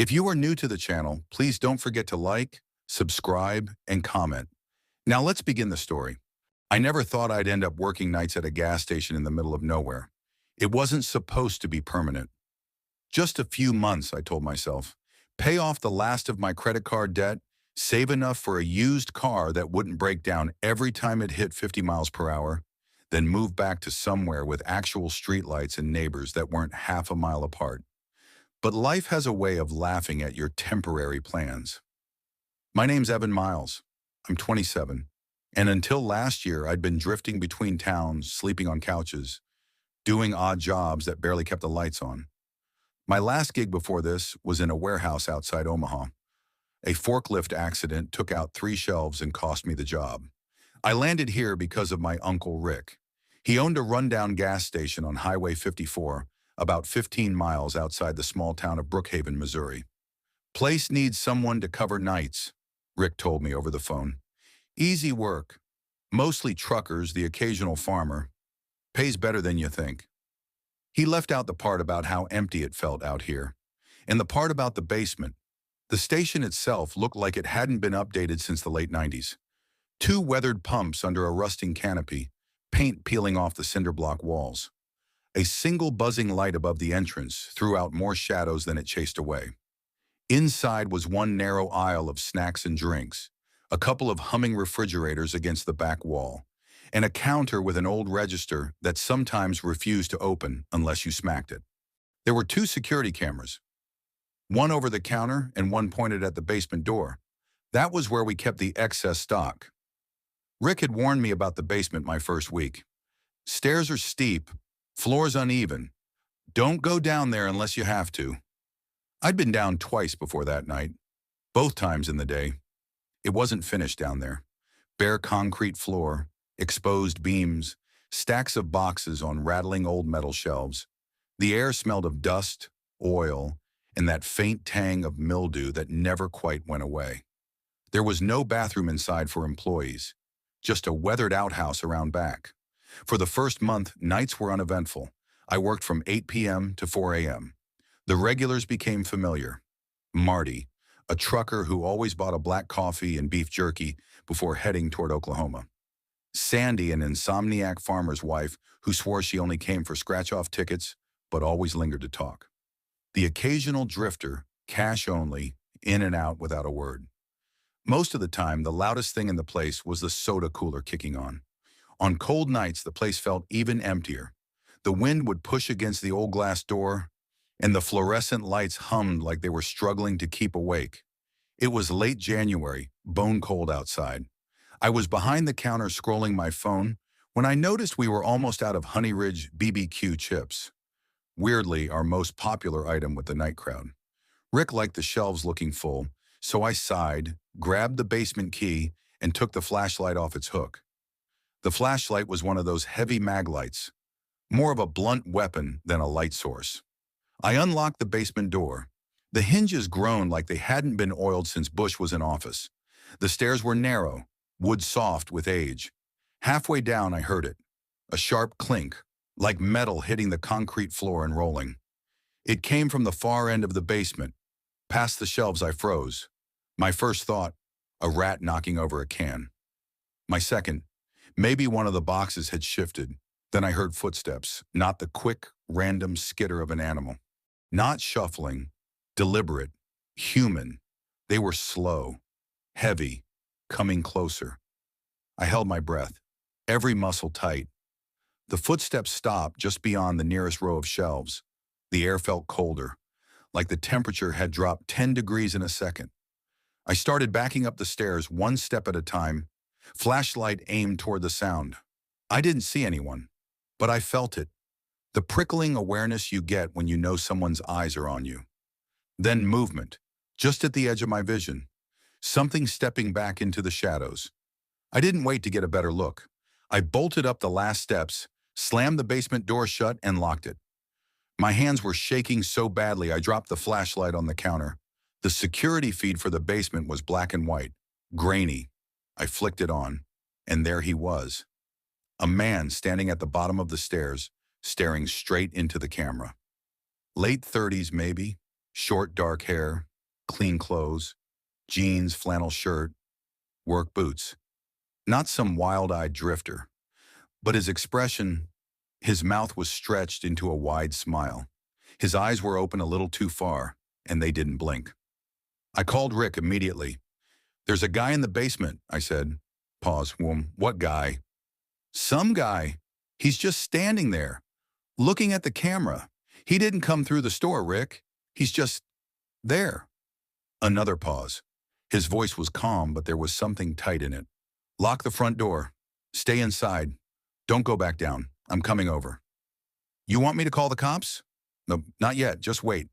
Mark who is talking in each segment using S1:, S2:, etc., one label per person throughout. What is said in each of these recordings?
S1: If you are new to the channel, please don't forget to like, subscribe, and comment. Now let's begin the story. I never thought I'd end up working nights at a gas station in the middle of nowhere. It wasn't supposed to be permanent. Just a few months, I told myself. Pay off the last of my credit card debt, save enough for a used car that wouldn't break down every time it hit 50 miles per hour, then move back to somewhere with actual streetlights and neighbors that weren't half a mile apart. But life has a way of laughing at your temporary plans. My name's Evan Miles. I'm 27. And until last year, I'd been drifting between towns, sleeping on couches, doing odd jobs that barely kept the lights on. My last gig before this was in a warehouse outside Omaha. A forklift accident took out 3 shelves and cost me the job. I landed here because of my Uncle Rick. He owned a rundown gas station on Highway 54, about 15 miles outside the small town of Brookhaven, Missouri. Place needs someone to cover nights, Rick told me over the phone. Easy work. Mostly truckers, the occasional farmer. Pays better than you think. He left out the part about how empty it felt out here, and the part about the basement. The station itself looked like it hadn't been updated since the late 90s. 2 weathered pumps under a rusting canopy, paint peeling off the cinder block walls. A single buzzing light above the entrance threw out more shadows than it chased away. Inside was one narrow aisle of snacks and drinks, a couple of humming refrigerators against the back wall, and a counter with an old register that sometimes refused to open unless you smacked it. There were 2 security cameras, one over the counter and one pointed at the basement door. That was where we kept the excess stock. Rick had warned me about the basement my first week. Stairs are steep, floors uneven. Don't go down there unless you have to. I'd been down twice before that night, both times in the day. It wasn't finished down there. Bare concrete floor, exposed beams, stacks of boxes on rattling old metal shelves. The air smelled of dust, oil, and that faint tang of mildew that never quite went away. There was no bathroom inside for employees, just a weathered outhouse around back. For the first month, nights were uneventful. I worked from 8 p.m. to 4 a.m. The regulars became familiar. Marty, a trucker who always bought a black coffee and beef jerky before heading toward Oklahoma. Sandy, an insomniac farmer's wife who swore she only came for scratch-off tickets but always lingered to talk. The occasional drifter, cash only, in and out without a word. Most of the time, the loudest thing in the place was the soda cooler kicking on. On cold nights, the place felt even emptier. The wind would push against the old glass door, and the fluorescent lights hummed like they were struggling to keep awake. It was late January, bone cold outside. I was behind the counter scrolling my phone when I noticed we were almost out of Honey Ridge BBQ chips. Weirdly, our most popular item with the night crowd. Rick liked the shelves looking full, so I sighed, grabbed the basement key, and took the flashlight off its hook. The flashlight was one of those heavy mag lights, more of a blunt weapon than a light source. I unlocked the basement door. The hinges groaned like they hadn't been oiled since Bush was in office. The stairs were narrow, wood soft with age. Halfway down, I heard it, a sharp clink, like metal hitting the concrete floor and rolling. It came from the far end of the basement. Past the shelves, I froze. My first thought, a rat knocking over a can. My second, maybe one of the boxes had shifted. Then I heard footsteps, not the quick, random skitter of an animal. Not shuffling, deliberate, human. They were slow, heavy, coming closer. I held my breath, every muscle tight. The footsteps stopped just beyond the nearest row of shelves. The air felt colder, like the temperature had dropped 10 degrees in a second. I started backing up the stairs one step at a time, flashlight aimed toward the sound. I didn't see anyone, but I felt it. The prickling awareness you get when you know someone's eyes are on you. Then movement, just at the edge of my vision. Something stepping back into the shadows. I didn't wait to get a better look. I bolted up the last steps, slammed the basement door shut, and locked it. My hands were shaking so badly I dropped the flashlight on the counter. The security feed for the basement was black and white, grainy. I flicked it on, and there he was. A man standing at the bottom of the stairs, staring straight into the camera. Late 30s maybe, short dark hair, clean clothes, jeans, flannel shirt, work boots. Not some wild-eyed drifter, but his expression, his mouth was stretched into a wide smile. His eyes were open a little too far, and they didn't blink. I called Rick immediately. "There's a guy in the basement," I said. Pause. What guy?" "Some guy. He's just standing there, looking at the camera. He didn't come through the store, Rick. He's just there." Another pause. His voice was calm, but there was something tight in it. "Lock the front door. Stay inside. Don't go back down. I'm coming over." "You want me to call the cops?" "No, not yet. Just wait."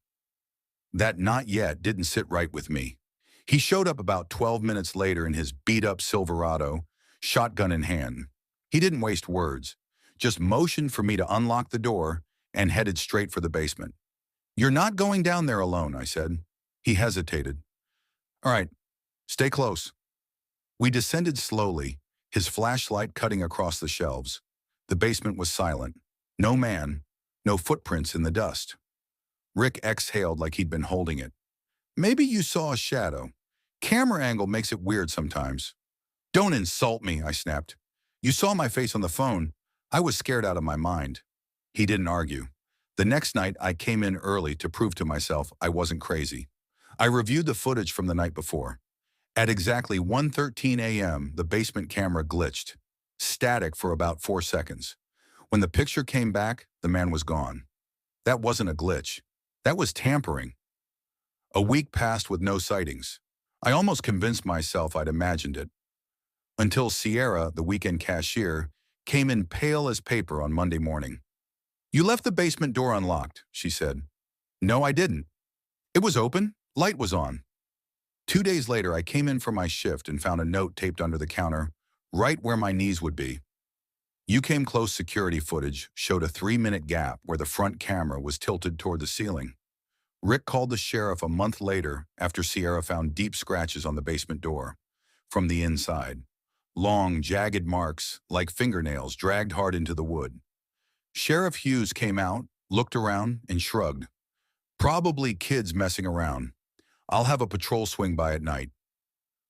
S1: That "not yet" didn't sit right with me. He showed up about 12 minutes later in his beat-up Silverado, shotgun in hand. He didn't waste words, just motioned for me to unlock the door and headed straight for the basement. "You're not going down there alone," I said. He hesitated. "All right, stay close." We descended slowly, his flashlight cutting across the shelves. The basement was silent. No man, no footprints in the dust. Rick exhaled like he'd been holding it. "Maybe you saw a shadow. Camera angle makes it weird sometimes." "Don't insult me," I snapped. "You saw my face on the phone. I was scared out of my mind." He didn't argue. The next night, I came in early to prove to myself I wasn't crazy. I reviewed the footage from the night before. At exactly 1:13 a.m., the basement camera glitched, static for about 4 seconds. When the picture came back, the man was gone. That wasn't a glitch. That was tampering. A week passed with no sightings. I almost convinced myself I'd imagined it. Until Sierra, the weekend cashier, came in pale as paper on Monday morning. "You left the basement door unlocked," she said. "No, I didn't. It was open. Light was on." 2 days later, I came in for my shift and found a note taped under the counter, right where my knees would be. "You came close" security footage showed a 3-minute gap where the front camera was tilted toward the ceiling. Rick called the sheriff a month later after Sierra found deep scratches on the basement door. From the inside, long, jagged marks, like fingernails, dragged hard into the wood. Sheriff Hughes came out, looked around, and shrugged. "Probably kids messing around. I'll have a patrol swing by at night."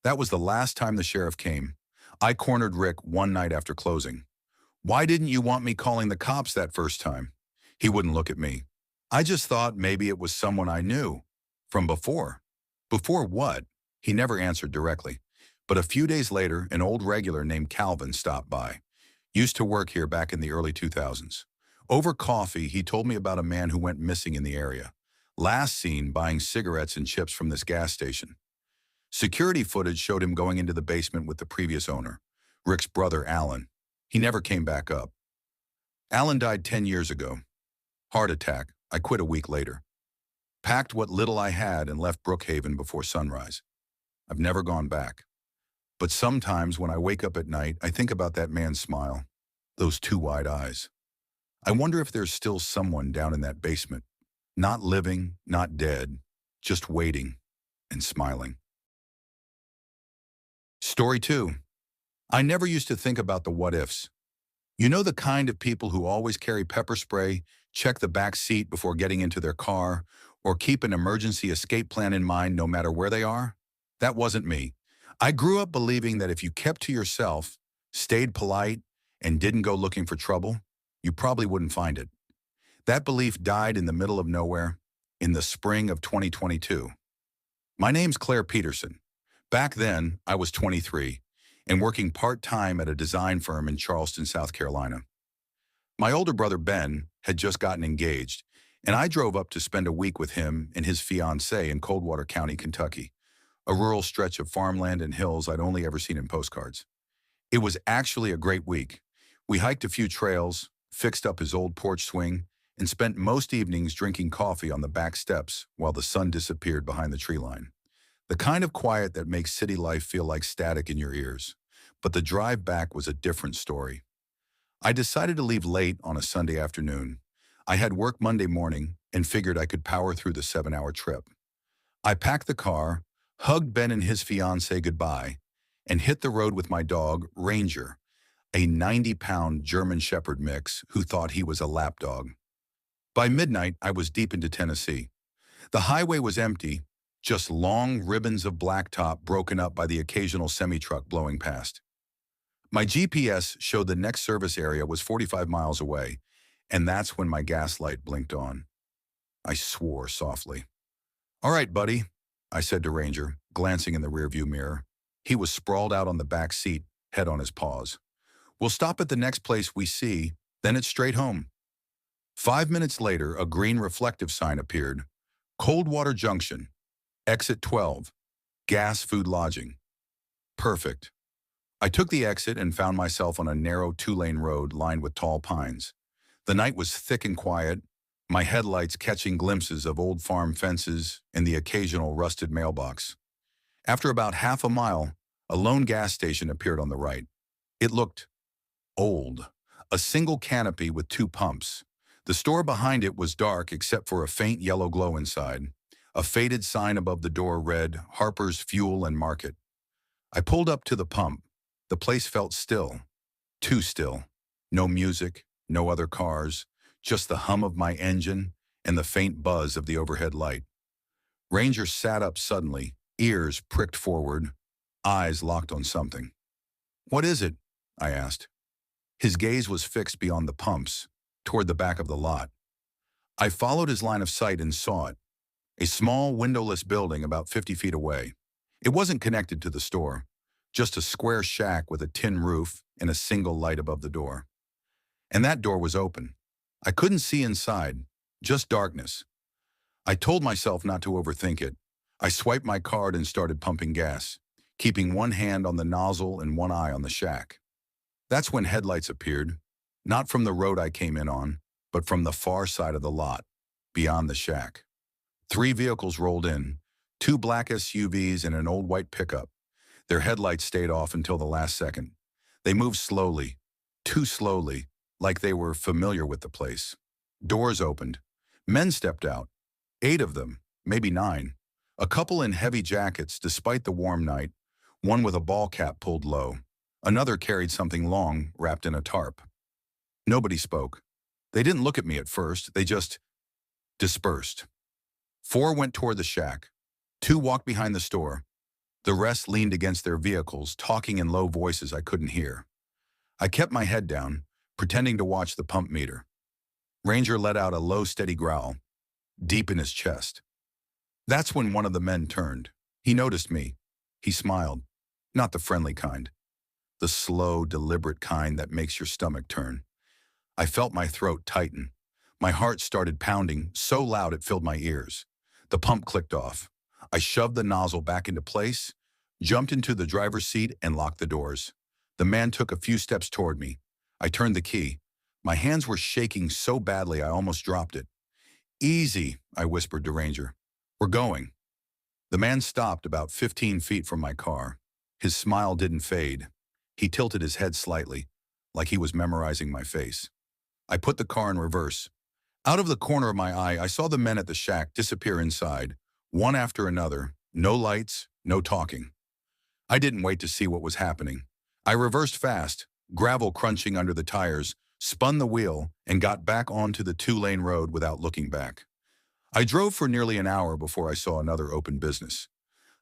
S1: That was the last time the sheriff came. I cornered Rick one night after closing. "Why didn't you want me calling the cops that first time?" He wouldn't look at me. "I just thought maybe it was someone I knew. From before." "Before what?" He never answered directly. But a few days later, an old regular named Calvin stopped by. Used to work here back in the early 2000s. Over coffee, he told me about a man who went missing in the area. Last seen buying cigarettes and chips from this gas station. Security footage showed him going into the basement with the previous owner, Rick's brother, Alan. He never came back up. Alan died 10 years ago. Heart attack. I quit a week later. Packed what little I had and left Brookhaven before sunrise. I've never gone back. But sometimes when I wake up at night, I think about that man's smile, those 2 wide eyes. I wonder if there's still someone down in that basement, not living, not dead, just waiting and smiling. Story 2. I never used to think about the what-ifs. You know, the kind of people who always carry pepper spray, check the back seat before getting into their car, or keep an emergency escape plan in mind no matter where they are? That wasn't me. I grew up believing that if you kept to yourself, stayed polite, and didn't go looking for trouble, you probably wouldn't find it. That belief died in the middle of nowhere in the spring of 2022. My name's Claire Peterson. Back then, I was 23 and working part-time at a design firm in Charleston, South Carolina. My older brother, Ben, had just gotten engaged, and I drove up to spend a week with him and his fiancée in Coldwater County, Kentucky, a rural stretch of farmland and hills I'd only ever seen in postcards. It was actually a great week. We hiked a few trails, fixed up his old porch swing, and spent most evenings drinking coffee on the back steps while the sun disappeared behind the tree line. The kind of quiet that makes city life feel like static in your ears. But the drive back was a different story. I decided to leave late on a Sunday afternoon. I had work Monday morning and figured I could power through the 7-hour trip. I packed the car, hugged Ben and his fiancée goodbye, and hit the road with my dog, Ranger, a 90-pound German Shepherd mix who thought he was a lapdog. By midnight, I was deep into Tennessee. The highway was empty, just long ribbons of blacktop broken up by the occasional semi-truck blowing past. My GPS showed the next service area was 45 miles away, and that's when my gas light blinked on. I swore softly. "All right, buddy," I said to Ranger, glancing in the rearview mirror. He was sprawled out on the back seat, head on his paws. "We'll stop at the next place we see, then it's straight home." 5 minutes later, a green reflective sign appeared. Coldwater Junction, exit 12, gas food lodging. Perfect. I took the exit and found myself on a narrow two-lane road lined with tall pines. The night was thick and quiet, my headlights catching glimpses of old farm fences and the occasional rusted mailbox. After about half a mile, a lone gas station appeared on the right. It looked old, a single canopy with two pumps. The store behind it was dark except for a faint yellow glow inside. A faded sign above the door read, "Harper's Fuel and Market." I pulled up to the pump. The place felt still, too still. No music, no other cars, just the hum of my engine and the faint buzz of the overhead light. Ranger sat up suddenly, ears pricked forward, eyes locked on something. "What is it?" I asked. His gaze was fixed beyond the pumps, toward the back of the lot. I followed his line of sight and saw it. A small, windowless building about 50 feet away. It wasn't connected to the store, just a square shack with a tin roof and a single light above the door. And that door was open. I couldn't see inside, just darkness. I told myself not to overthink it. I swiped my card and started pumping gas, keeping one hand on the nozzle and one eye on the shack. That's when headlights appeared, not from the road I came in on, but from the far side of the lot, beyond the shack. 3 vehicles rolled in, 2 black SUVs and an old white pickup. Their headlights stayed off until the last second. They moved slowly, too slowly, like they were familiar with the place. Doors opened. Men stepped out. 8 of them, maybe 9. A couple in heavy jackets despite the warm night, one with a ball cap pulled low. Another carried something long, wrapped in a tarp. Nobody spoke. They didn't look at me at first, they just dispersed. 4 went toward the shack. 2 walked behind the store. The rest leaned against their vehicles, talking in low voices I couldn't hear. I kept my head down, pretending to watch the pump meter. Ranger let out a low, steady growl, deep in his chest. That's when one of the men turned. He noticed me. He smiled. Not the friendly kind. The slow, deliberate kind that makes your stomach turn. I felt my throat tighten. My heart started pounding so loud it filled my ears. The pump clicked off. I shoved the nozzle back into place, jumped into the driver's seat, and locked the doors. The man took a few steps toward me. I turned the key. My hands were shaking so badly I almost dropped it. "Easy," I whispered to Ranger. "We're going." The man stopped about 15 feet from my car. His smile didn't fade. He tilted his head slightly, like he was memorizing my face. I put the car in reverse. Out of the corner of my eye, I saw the men at the shack disappear inside, one after another, no lights, no talking. I didn't wait to see what was happening. I reversed fast, gravel crunching under the tires, spun the wheel, and got back onto the 2-lane road without looking back. I drove for nearly an hour before I saw another open business.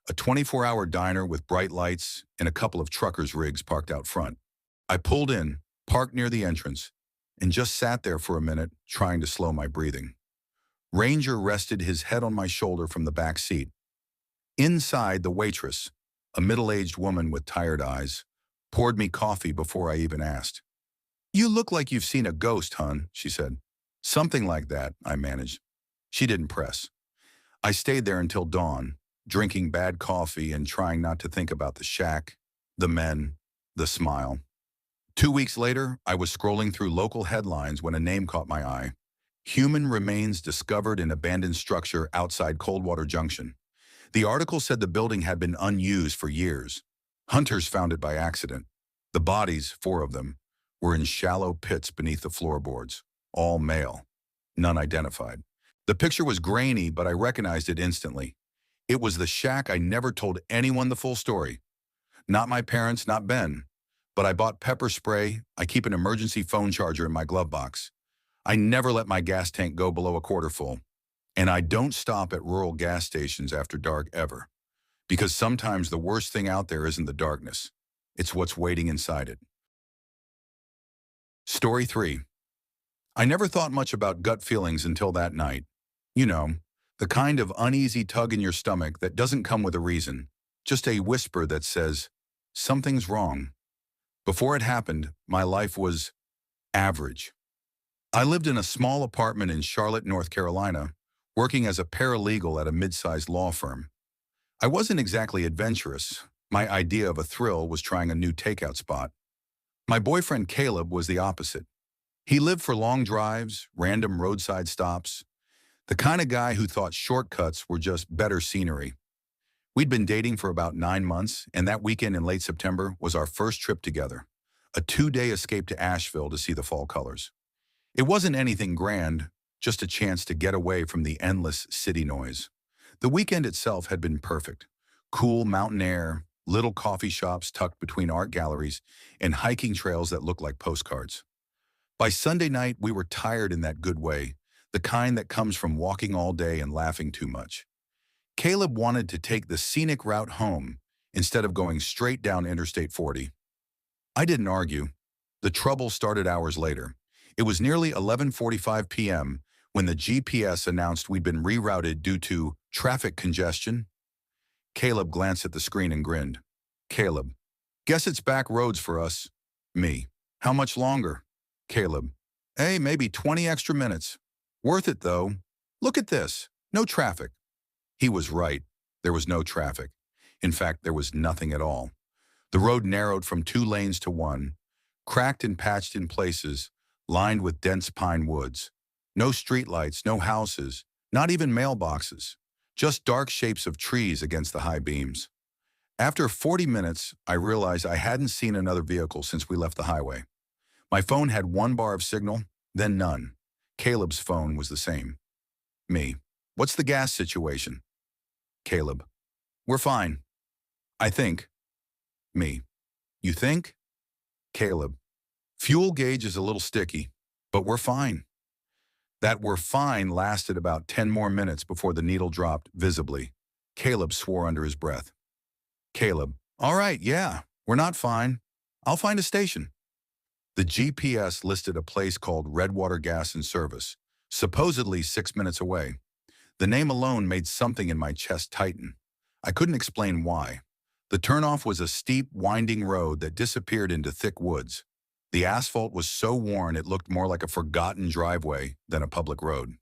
S1: A 24-hour diner with bright lights and a couple of truckers' rigs parked out front. I pulled in, parked near the entrance, and just sat there for a minute, trying to slow my breathing. Ranger rested his head on my shoulder from the back seat. Inside, the waitress, a middle-aged woman with tired eyes, poured me coffee before I even asked. "You look like you've seen a ghost, hon," she said. "Something like that," I managed. She didn't press. I stayed there until dawn, drinking bad coffee and trying not to think about the shack, the men, the smile. 2 weeks later, I was scrolling through local headlines when a name caught my eye. Human remains discovered in abandoned structure outside Coldwater Junction. The article said the building had been unused for years. Hunters found it by accident. The bodies, 4 of them, were in shallow pits beneath the floorboards, all male, none identified. The picture was grainy, but I recognized it instantly. It was the shack I never told anyone the full story. Not my parents, not Ben. But I bought pepper spray. I keep an emergency phone charger in my glove box. I never let my gas tank go below a quarter full. And I don't stop at rural gas stations after dark ever, because sometimes the worst thing out there isn't the darkness. It's what's waiting inside it. Story 3. I never thought much about gut feelings until that night. You know, the kind of uneasy tug in your stomach that doesn't come with a reason, just a whisper that says, something's wrong. Before it happened, my life was average. I lived in a small apartment in Charlotte, North Carolina, working as a paralegal at a mid-sized law firm. I wasn't exactly adventurous. My idea of a thrill was trying a new takeout spot. My boyfriend Caleb was the opposite. He lived for long drives, random roadside stops, the kind of guy who thought shortcuts were just better scenery. We'd been dating for about 9 months, and that weekend in late September was our first trip together, a 2-day escape to Asheville to see the fall colors. It wasn't anything grand, just a chance to get away from the endless city noise. The weekend itself had been perfect. Cool mountain air, little coffee shops tucked between art galleries, and hiking trails that looked like postcards. By Sunday night, we were tired in that good way, the kind that comes from walking all day and laughing too much. Caleb wanted to take the scenic route home instead of going straight down Interstate 40. I didn't argue. The trouble started hours later. It was nearly 11:45 p.m. when the GPS announced we'd been rerouted due to traffic congestion. Caleb glanced at the screen and grinned. Caleb, guess it's back roads for us. Me, how much longer? Caleb, hey, maybe 20 extra minutes. Worth it though. Look at this, no traffic. He was right. There was no traffic. In fact, there was nothing at all. The road narrowed from 2 lanes to 1, cracked and patched in places, lined with dense pine woods. No streetlights, no houses, not even mailboxes, just dark shapes of trees against the high beams. After 40 minutes, I realized I hadn't seen another vehicle since we left the highway. My phone had 1 bar of signal, then none. Caleb's phone was the same. Me, what's the gas situation? Caleb, we're fine. I think. Me, you think? Caleb, fuel gauge is a little sticky, but we're fine. That we're fine lasted about 10 more minutes before the needle dropped visibly. Caleb swore under his breath. Caleb, all right, yeah, we're not fine. I'll find a station. The GPS listed a place called Redwater Gas and Service, supposedly 6 minutes away. The name alone made something in my chest tighten. I couldn't explain why. The turnoff was a steep, winding road that disappeared into thick woods. The asphalt was so worn it looked more like a forgotten driveway than a public road.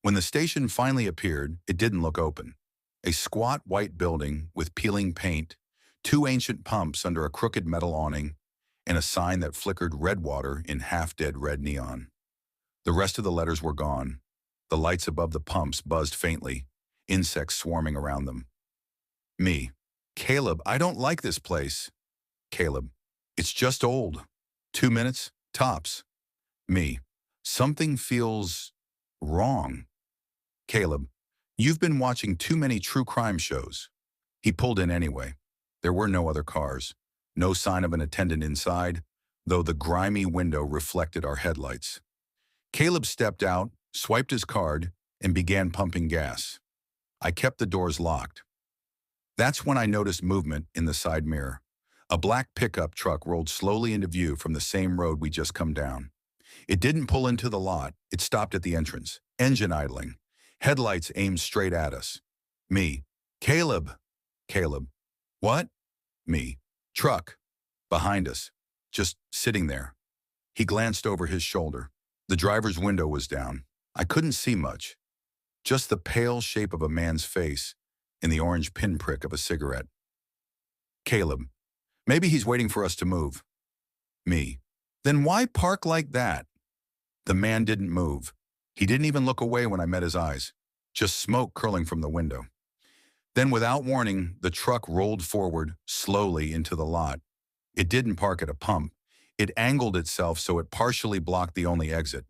S1: When the station finally appeared, it didn't look open. A squat white building with peeling paint, 2 ancient pumps under a crooked metal awning, and a sign that flickered Redwater in half-dead red neon. The rest of the letters were gone. The lights above the pumps buzzed faintly, insects swarming around them. Me, Caleb, I don't like this place. Caleb, it's just old. 2 minutes, tops. Me, something feels wrong. Caleb, you've been watching too many true crime shows. He pulled in anyway. There were no other cars, no sign of an attendant inside, though the grimy window reflected our headlights. Caleb stepped out, swiped his card, and began pumping gas. I kept the doors locked. That's when I noticed movement in the side mirror. A black pickup truck rolled slowly into view from the same road we just come down. It didn't pull into the lot, it stopped at the entrance, engine idling. Headlights aimed straight at us. Me, Caleb. Caleb, what? Me, truck. Behind us, just sitting there. He glanced over his shoulder. The driver's window was down. I couldn't see much. Just the pale shape of a man's face and the orange pinprick of a cigarette. Caleb, maybe he's waiting for us to move. Me, then why park like that? The man didn't move. He didn't even look away when I met his eyes. Just smoke curling from the window. Then without warning, the truck rolled forward slowly into the lot. It didn't park at a pump. It angled itself so it partially blocked the only exit.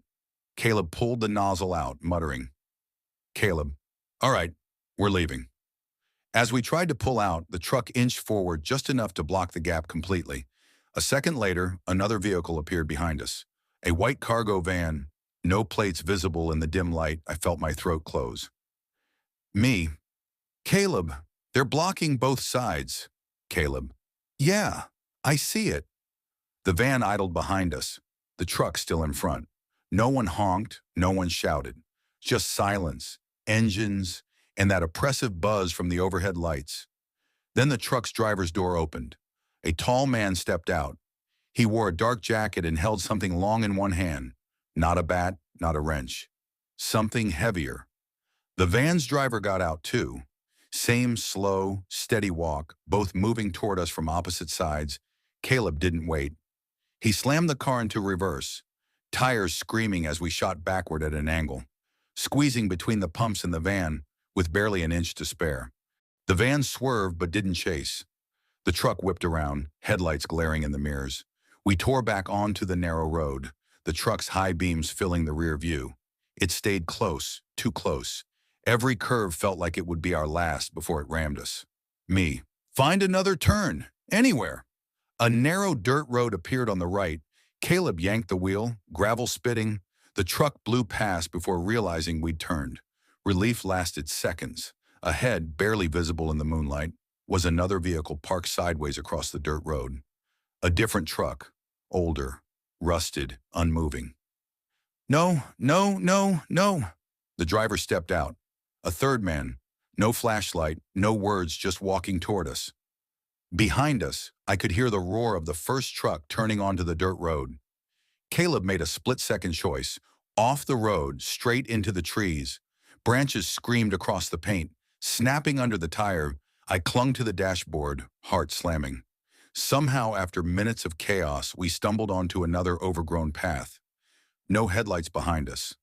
S1: Caleb pulled the nozzle out, muttering. Caleb, all right, we're leaving. As we tried to pull out, the truck inched forward just enough to block the gap completely. A second later, another vehicle appeared behind us. A white cargo van, No plates visible in the dim light. I felt my throat close. Me. Caleb, they're blocking both sides. Caleb. Yeah, I see it. The van idled behind us, the truck still in front. No one honked, no one shouted. Just silence, engines, and that oppressive buzz from the overhead lights. Then the truck's driver's door opened. A tall man stepped out. He wore a dark jacket and held something long in one hand. Not a bat, not a wrench. Something heavier. The van's driver got out too. Same slow, steady walk, both moving toward us from opposite sides. Caleb didn't wait. He slammed the car into reverse, tires screaming as we shot backward at an angle, squeezing between the pumps in the van with barely an inch to spare. The van swerved but didn't chase. The truck whipped around, headlights glaring in the mirrors. We tore back onto the narrow road, the truck's high beams filling the rear view. It stayed close, too close. Every curve felt like it would be our last before it rammed us. Me. Find another turn, anywhere. A narrow dirt road appeared on the right. Caleb yanked the wheel, gravel spitting. The truck blew past before realizing we'd turned. Relief lasted seconds. Ahead, barely visible in the moonlight, was another vehicle parked sideways across the dirt road. A different truck, older, rusted, unmoving. No, no, no, no. The driver stepped out. A third man, no flashlight, no words, just walking toward us. Behind us, I could hear the roar of the first truck turning onto the dirt road. Caleb made a split-second choice, off the road, straight into the trees. Branches screamed across the paint. Snapping under the tire, I clung to the dashboard, heart slamming. Somehow, after minutes of chaos, we stumbled onto another overgrown path. No headlights behind us.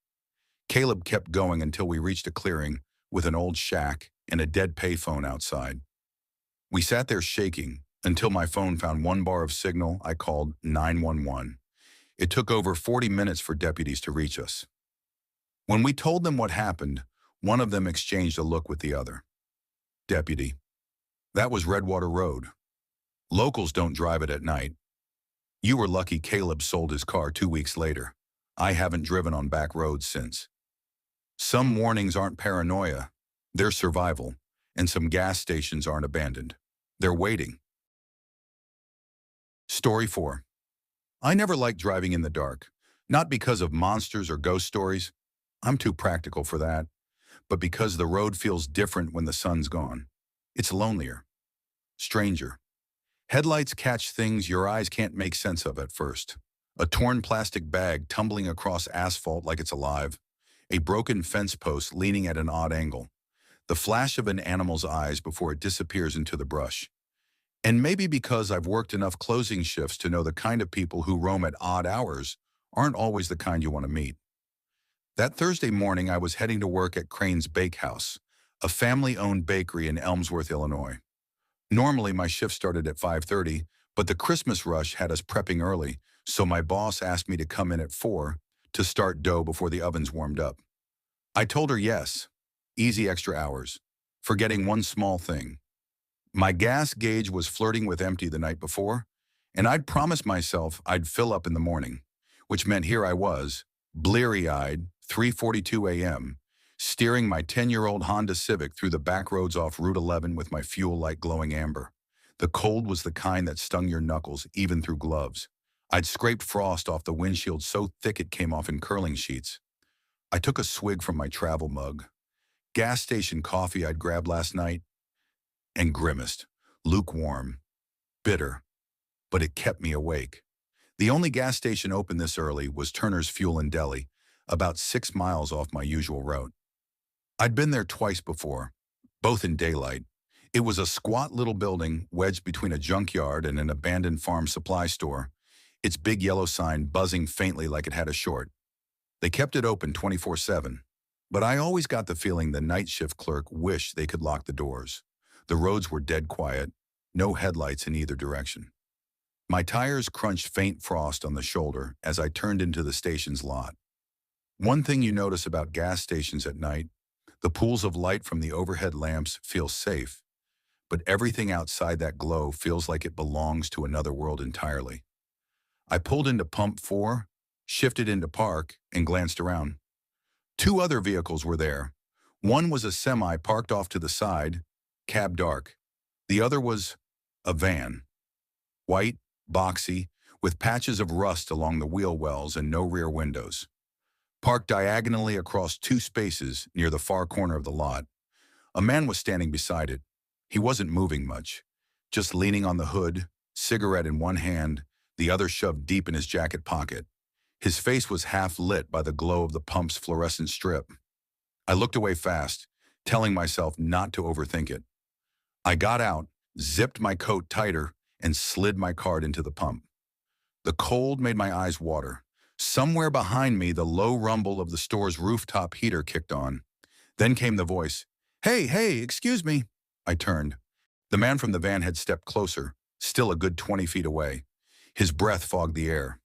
S1: Caleb kept going until we reached a clearing with an old shack and a dead payphone outside. We sat there shaking until my phone found one bar of signal. I called 911. It took over 40 minutes for deputies to reach us. When we told them what happened, one of them exchanged a look with the other. Deputy, that was Redwater Road. Locals don't drive it at night. You were lucky Caleb sold his car 2 weeks later. I haven't driven on back roads since. Some warnings aren't paranoia, they're survival, and some gas stations aren't abandoned. They're waiting. Story 4. I never liked driving in the dark, not because of monsters or ghost stories. I'm too practical for that, but because the road feels different when the sun's gone. It's lonelier, stranger. Headlights catch things your eyes can't make sense of at first. A torn plastic bag tumbling across asphalt like it's alive. A broken fence post leaning at an odd angle. The flash of an animal's eyes before it disappears into the brush. And maybe because I've worked enough closing shifts to know the kind of people who roam at odd hours aren't always the kind you want to meet. That Thursday morning, I was heading to work at Crane's Bakehouse, a family-owned bakery in Elmsworth, Illinois. Normally, my shift started at 5:30, but the Christmas rush had us prepping early, so my boss asked me to come in at 4 to start dough before the ovens warmed up. I told her yes, easy extra hours, forgetting one small thing. My gas gauge was flirting with empty the night before, and I'd promised myself I'd fill up in the morning, which meant here I was, bleary-eyed, 3:42 a.m., steering my 10-year-old Honda Civic through the back roads off Route 11 with my fuel light glowing amber. The cold was the kind that stung your knuckles, even through gloves. I'd scraped frost off the windshield so thick it came off in curling sheets. I took a swig from my travel mug, gas station coffee I'd grabbed last night, and grimaced, lukewarm, bitter, but it kept me awake. The only gas station open this early was Turner's Fuel in Delhi, about 6 miles off my usual route. I'd been there twice before, both in daylight. It was a squat little building wedged between a junkyard and an abandoned farm supply store, its big yellow sign buzzing faintly like it had a short. They kept it open 24/7, but I always got the feeling the night shift clerk wished they could lock the doors. The roads were dead quiet, no headlights in either direction. My tires crunched faint frost on the shoulder as I turned into the station's lot. One thing you notice about gas stations at night, the pools of light from the overhead lamps feel safe, but everything outside that glow feels like it belongs to another world entirely. I pulled into Pump 4, shifted into park, and glanced around. Two other vehicles were there. One was a semi parked off to the side, cab dark. The other was a van, white, boxy, with patches of rust along the wheel wells and no rear windows. Parked diagonally across two spaces near the far corner of the lot. A man was standing beside it. He wasn't moving much, just leaning on the hood, cigarette in one hand, the other shoved deep in his jacket pocket. His face was half lit by the glow of the pump's fluorescent strip. I looked away fast, telling myself not to overthink it. I got out, zipped my coat tighter, and slid my card into the pump. The cold made my eyes water. Somewhere behind me, the low rumble of the store's rooftop heater kicked on. Then came the voice. Hey, excuse me. I turned. The man from the van had stepped closer, still a good 20 feet away. His breath fogged the air.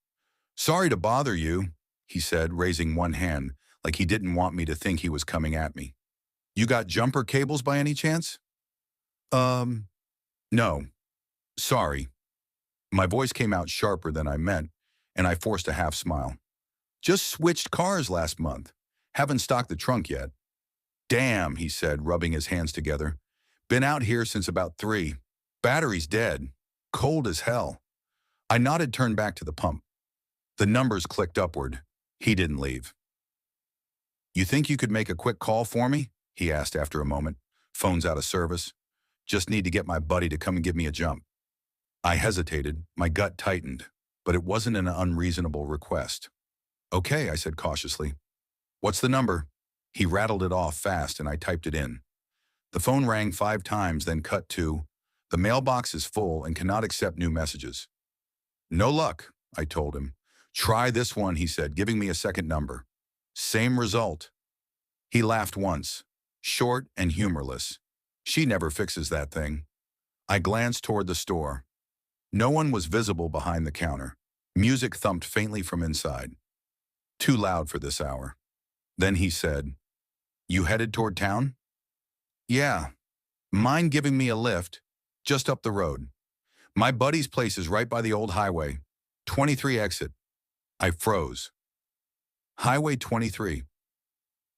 S1: Sorry to bother you, he said, raising one hand, like he didn't want me to think he was coming at me. You got jumper cables by any chance? No. Sorry. My voice came out sharper than I meant, and I forced a half smile. Just switched cars last month. Haven't stocked the trunk yet. Damn, he said, rubbing his hands together. Been out here since about 3. Battery's dead. Cold as hell. I nodded, turned back to the pump. The numbers clicked upward. He didn't leave. You think you could make a quick call for me? He asked after a moment. Phone's out of service. Just need to get my buddy to come and give me a jump. I hesitated, my gut tightened, but it wasn't an unreasonable request. Okay, I said cautiously. What's the number? He rattled it off fast and I typed it in. The phone rang 5 times, then cut to, the mailbox is full and cannot accept new messages. No luck, I told him. Try this one, he said, giving me a second number. Same result. He laughed once, short and humorless. She never fixes that thing. I glanced toward the store. No one was visible behind the counter. Music thumped faintly from inside. Too loud for this hour. Then he said, You headed toward town? Yeah. Mind giving me a lift? Just up the road. My buddy's place is right by the old highway. 23 exit. I froze. Highway 23.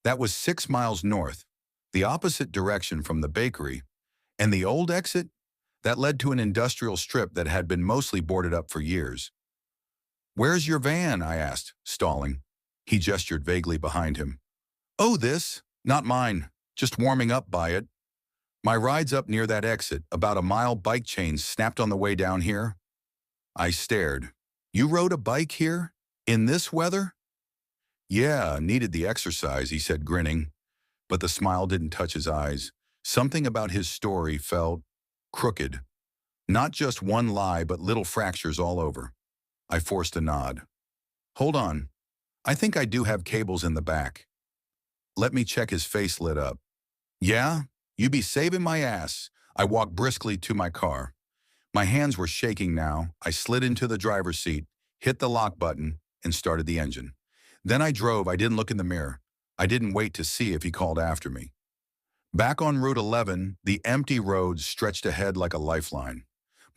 S1: That was 6 miles north, the opposite direction from the bakery, and the old exit? That led to an industrial strip that had been mostly boarded up for years. Where's your van? I asked, stalling. He gestured vaguely behind him. Oh, this? Not mine. Just warming up by it. My ride's up near that exit, about a mile. Bike chain snapped on the way down here. I stared. You rode a bike here? In this weather? Yeah, needed the exercise, he said, grinning. But the smile didn't touch his eyes. Something about his story felt crooked. Not just one lie, but little fractures all over. I forced a nod. Hold on. I think I do have cables in the back. Let me check. His face lit up. Yeah? You be saving my ass. I walked briskly to my car. My hands were shaking now. I slid into the driver's seat, hit the lock button, and started the engine. Then I drove. I didn't look in the mirror. I didn't wait to see if he called after me. Back on Route 11, the empty roads stretched ahead like a lifeline.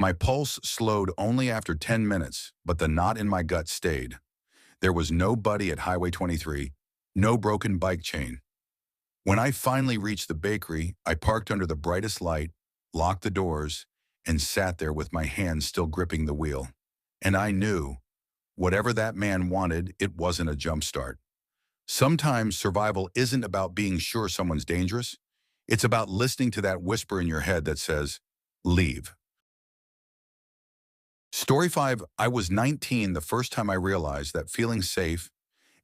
S1: My pulse slowed only after 10 minutes, but the knot in my gut stayed. There was no buddy at Highway 23, no broken bike chain. When I finally reached the bakery, I parked under the brightest light, locked the doors, and sat there with my hands still gripping the wheel. And I knew, whatever that man wanted, it wasn't a jump start. Sometimes survival isn't about being sure someone's dangerous. It's about listening to that whisper in your head that says, leave. Story 5, I was 19 the first time I realized that feeling safe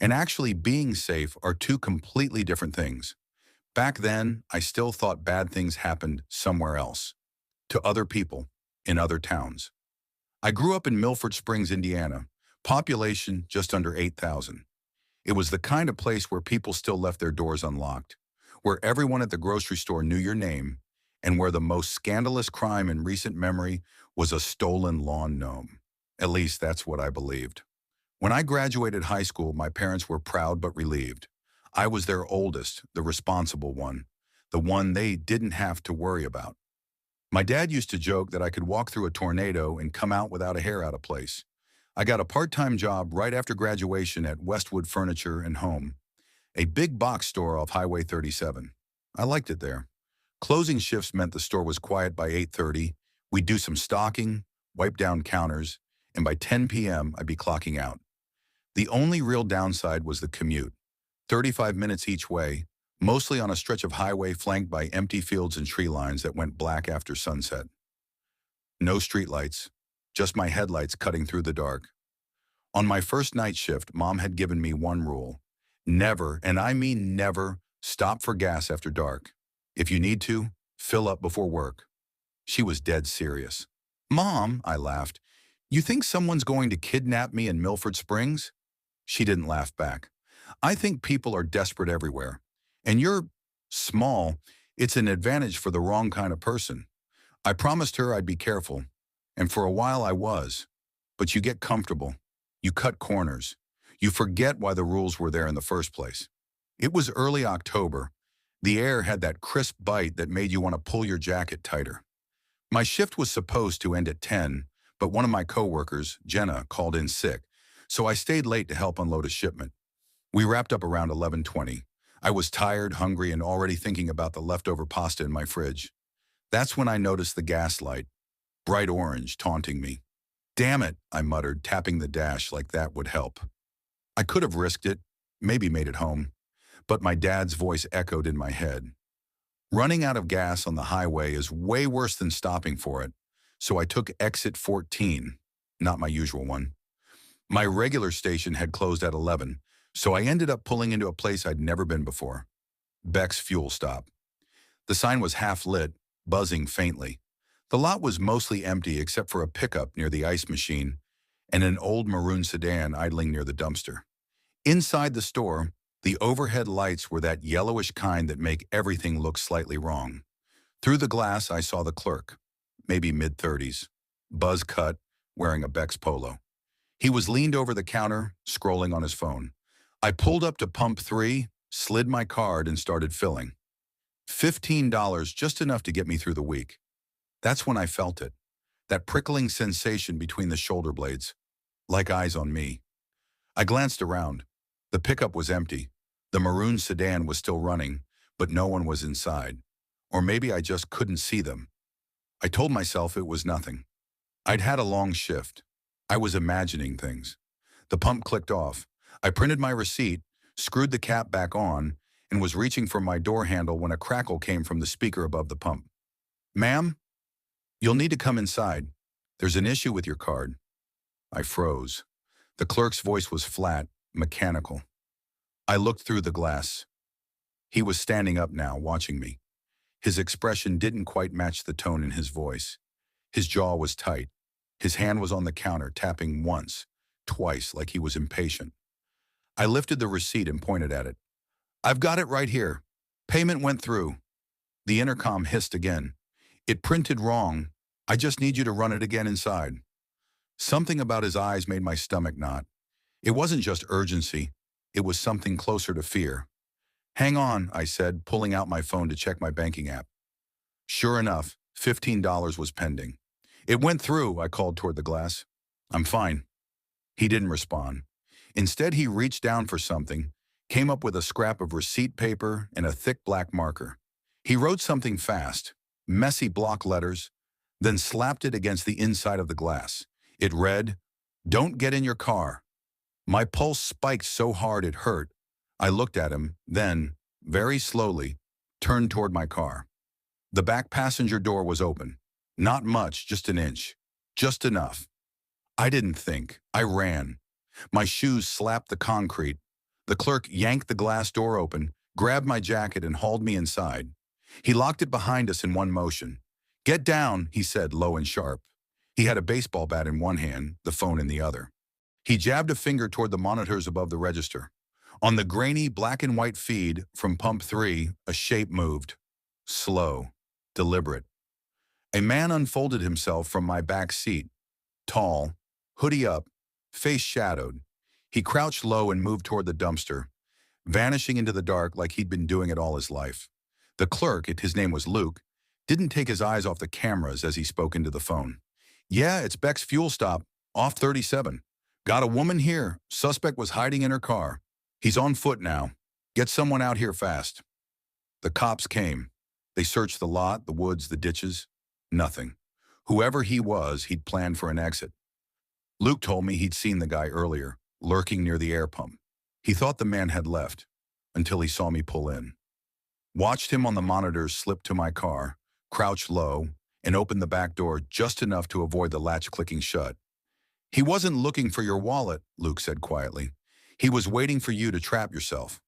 S1: and actually being safe are two completely different things. Back then, I still thought bad things happened somewhere else, to other people, in other towns. I grew up in Milford Springs, Indiana, population just under 8,000. It was the kind of place where people still left their doors unlocked, where everyone at the grocery store knew your name, and where the most scandalous crime in recent memory was a stolen lawn gnome. At least that's what I believed. When I graduated high school, my parents were proud but relieved. I was their oldest, the responsible one, the one they didn't have to worry about. My dad used to joke that I could walk through a tornado and come out without a hair out of place. I got a part-time job right after graduation at Westwood Furniture and Home, a big box store off Highway 37. I liked it there. Closing shifts meant the store was quiet by 8:30. We'd do some stocking, wipe down counters, and by 10 p.m. I'd be clocking out. The only real downside was the commute, 35 minutes each way, mostly on a stretch of highway flanked by empty fields and tree lines that went black after sunset. No streetlights, just my headlights cutting through the dark. On my first night shift, Mom had given me one rule. Never, and I mean never, stop for gas after dark. If you need to, fill up before work. She was dead serious. Mom, I laughed, you think someone's going to kidnap me in Milford Springs? She didn't laugh back. I think people are desperate everywhere. And you're small. It's an advantage for the wrong kind of person. I promised her I'd be careful. And for a while I was. But you get comfortable. You cut corners. You forget why the rules were there in the first place. It was early October. The air had that crisp bite that made you want to pull your jacket tighter. My shift was supposed to end at 10, but one of my coworkers, Jenna, called in sick, so I stayed late to help unload a shipment. We wrapped up around 11:20. I was tired, hungry, and already thinking about the leftover pasta in my fridge. That's when I noticed the gas light, bright orange, taunting me. Damn it, I muttered, tapping the dash like that would help. I could have risked it, maybe made it home, but my dad's voice echoed in my head. Running out of gas on the highway is way worse than stopping for it, so I took exit 14, not my usual one. My regular station had closed at 11, so I ended up pulling into a place I'd never been before. Beck's Fuel Stop. The sign was half lit, buzzing faintly. The lot was mostly empty except for a pickup near the ice machine and an old maroon sedan idling near the dumpster. Inside the store, the overhead lights were that yellowish kind that make everything look slightly wrong. Through the glass, I saw the clerk, maybe mid-30s, buzz cut, wearing a Beck's polo. He was leaned over the counter, scrolling on his phone. I pulled up to pump 3, slid my card, and started filling. $15, just enough to get me through the week. That's when I felt it, that prickling sensation between the shoulder blades, like eyes on me. I glanced around. The pickup was empty. The maroon sedan was still running, but no one was inside. Or maybe I just couldn't see them. I told myself it was nothing. I'd had a long shift. I was imagining things. The pump clicked off. I printed my receipt, screwed the cap back on, and was reaching for my door handle when a crackle came from the speaker above the pump. "Ma'am, you'll need to come inside. There's an issue with your card." I froze. The clerk's voice was flat, mechanical. I looked through the glass. He was standing up now, watching me. His expression didn't quite match the tone in his voice. His jaw was tight. His hand was on the counter, tapping once, twice, like he was impatient. I lifted the receipt and pointed at it. "I've got it right here. Payment went through." The intercom hissed again. "It printed wrong. I just need you to run it again inside." Something about his eyes made my stomach knot. It wasn't just urgency. It was something closer to fear. "Hang on," I said, pulling out my phone to check my banking app. Sure enough, $15 was pending. "It went through," I called toward the glass. "I'm fine." He didn't respond. Instead, he reached down for something, came up with a scrap of receipt paper and a thick black marker. He wrote something fast, messy block letters, then slapped it against the inside of the glass. It read, "Don't get in your car." My pulse spiked so hard it hurt. I looked at him, then, very slowly, turned toward my car. The back passenger door was open. Not much, just an inch. Just enough. I didn't think. I ran. My shoes slapped the concrete. The clerk yanked the glass door open, grabbed my jacket, and hauled me inside. He locked it behind us in one motion. "Get down," he said, low and sharp. He had a baseball bat in one hand, the phone in the other. He jabbed a finger toward the monitors above the register. On the grainy black and white feed from pump 3, a shape moved. Slow, deliberate. A man unfolded himself from my back seat. Tall, hoodie up, face shadowed. He crouched low and moved toward the dumpster, vanishing into the dark like he'd been doing it all his life. The clerk, his name was Luke, didn't take his eyes off the cameras as he spoke into the phone. "Yeah, it's Beck's Fuel Stop, off 37. Got a woman here. Suspect was hiding in her car. He's on foot now. Get someone out here fast. The cops came. They searched the lot, the woods, the ditches. Nothing. Whoever he was, he'd planned for an exit. Luke told me he'd seen the guy earlier, lurking near the air pump. He thought the man had left, until he saw me pull in. Watched him on the monitors slip to my car, crouch low, and open the back door just enough to avoid the latch clicking shut. He wasn't looking for your wallet, Luke said quietly. He was waiting for you to trap yourself.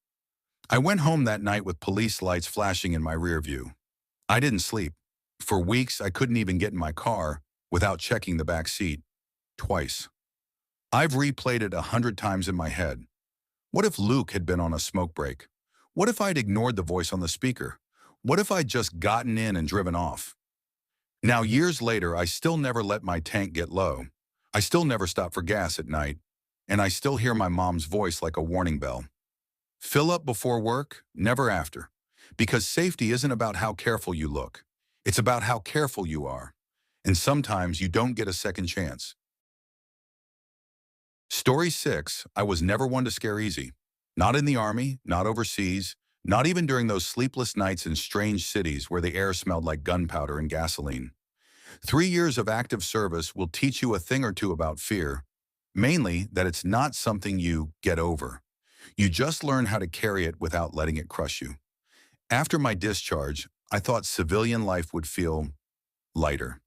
S1: I went home that night with police lights flashing in my rear view. I didn't sleep. For weeks, I couldn't even get in my car without checking the back seat. Twice. I've replayed it 100 times in my head. What if Luke had been on a smoke break? What if I'd ignored the voice on the speaker? What if I'd just gotten in and driven off? Now, years later, I still never let my tank get low. I still never stop for gas at night. And I still hear my mom's voice like a warning bell. Fill up before work, never after. Because safety isn't about how careful you look. It's about how careful you are. And sometimes you don't get a second chance. Story 6, I was never one to scare easy. Not in the army, not overseas, not even during those sleepless nights in strange cities where the air smelled like gunpowder and gasoline. 3 years of active service will teach you a thing or two about fear, mainly that it's not something you get over. You just learn how to carry it without letting it crush you. After my discharge, I thought civilian life would feel lighter.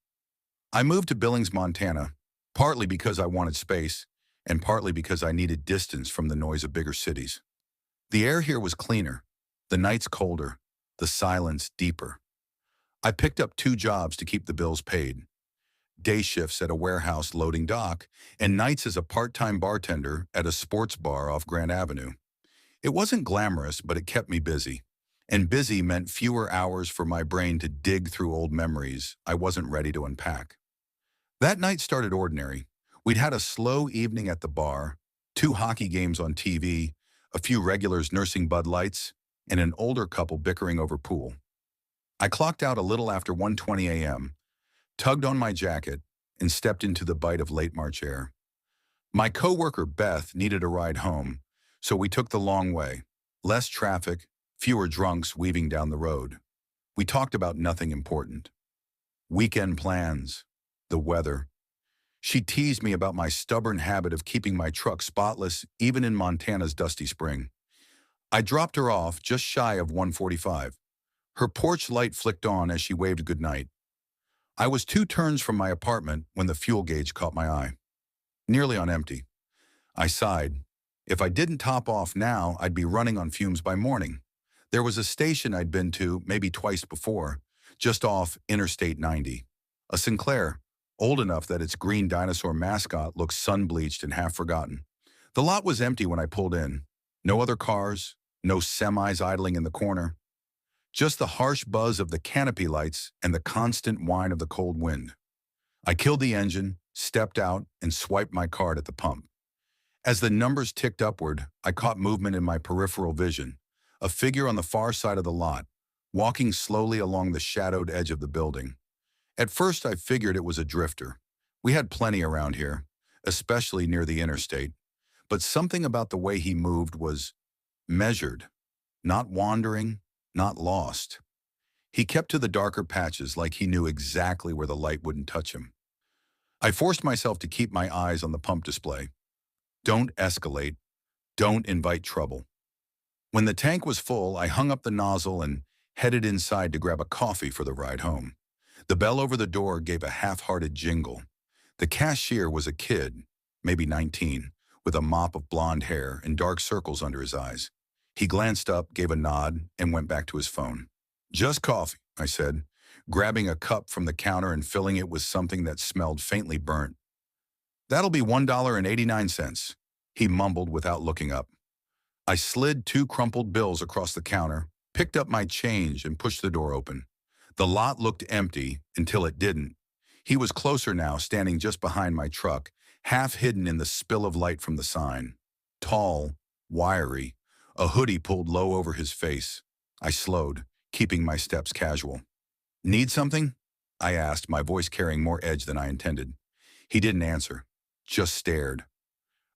S1: I moved to Billings, Montana, partly because I wanted space, and partly because I needed distance from the noise of bigger cities. The air here was cleaner, the nights colder, the silence deeper. I picked up 2 jobs to keep the bills paid. Day shifts at a warehouse loading dock, and nights as a part-time bartender at a sports bar off Grand Avenue. It wasn't glamorous, but it kept me busy. And busy meant fewer hours for my brain to dig through old memories I wasn't ready to unpack. That night started ordinary. We'd had a slow evening at the bar, 2 hockey games on TV, a few regulars nursing Bud Lights, and an older couple bickering over pool. I clocked out a little after 1:20 a.m., tugged on my jacket, and stepped into the bite of late March air. My coworker Beth needed a ride home, so we took the long way. Less traffic, fewer drunks weaving down the road. We talked about nothing important. Weekend plans, the weather. She teased me about my stubborn habit of keeping my truck spotless even in Montana's dusty spring. I dropped her off just shy of 1:45. Her porch light flicked on as she waved goodnight. I was 2 turns from my apartment when the fuel gauge caught my eye. Nearly on empty. I sighed. If I didn't top off now, I'd be running on fumes by morning. There was a station I'd been to maybe twice before, just off Interstate 90. A Sinclair, old enough that its green dinosaur mascot looked sun-bleached and half-forgotten. The lot was empty when I pulled in. No other cars, no semis idling in the corner. Just the harsh buzz of the canopy lights and the constant whine of the cold wind. I killed the engine, stepped out, and swiped my card at the pump. As the numbers ticked upward, I caught movement in my peripheral vision, a figure on the far side of the lot, walking slowly along the shadowed edge of the building. At first, I figured it was a drifter. We had plenty around here, especially near the interstate. But something about the way he moved was measured, not wandering, not lost. He kept to the darker patches like he knew exactly where the light wouldn't touch him. I forced myself to keep my eyes on the pump display. Don't escalate. Don't invite trouble. When the tank was full, I hung up the nozzle and headed inside to grab a coffee for the ride home. The bell over the door gave a half-hearted jingle. The cashier was a kid, maybe 19, with a mop of blonde hair and dark circles under his eyes. He glanced up, gave a nod, and went back to his phone. "Just coffee," I said, grabbing a cup from the counter and filling it with something that smelled faintly burnt. "That'll be $1.89, he mumbled without looking up. I slid 2 crumpled bills across the counter, picked up my change, and pushed the door open. The lot looked empty until it didn't. He was closer now, standing just behind my truck, half hidden in the spill of light from the sign. Tall, wiry, a hoodie pulled low over his face. I slowed, keeping my steps casual. "Need something?" I asked, my voice carrying more edge than I intended. He didn't answer, just stared.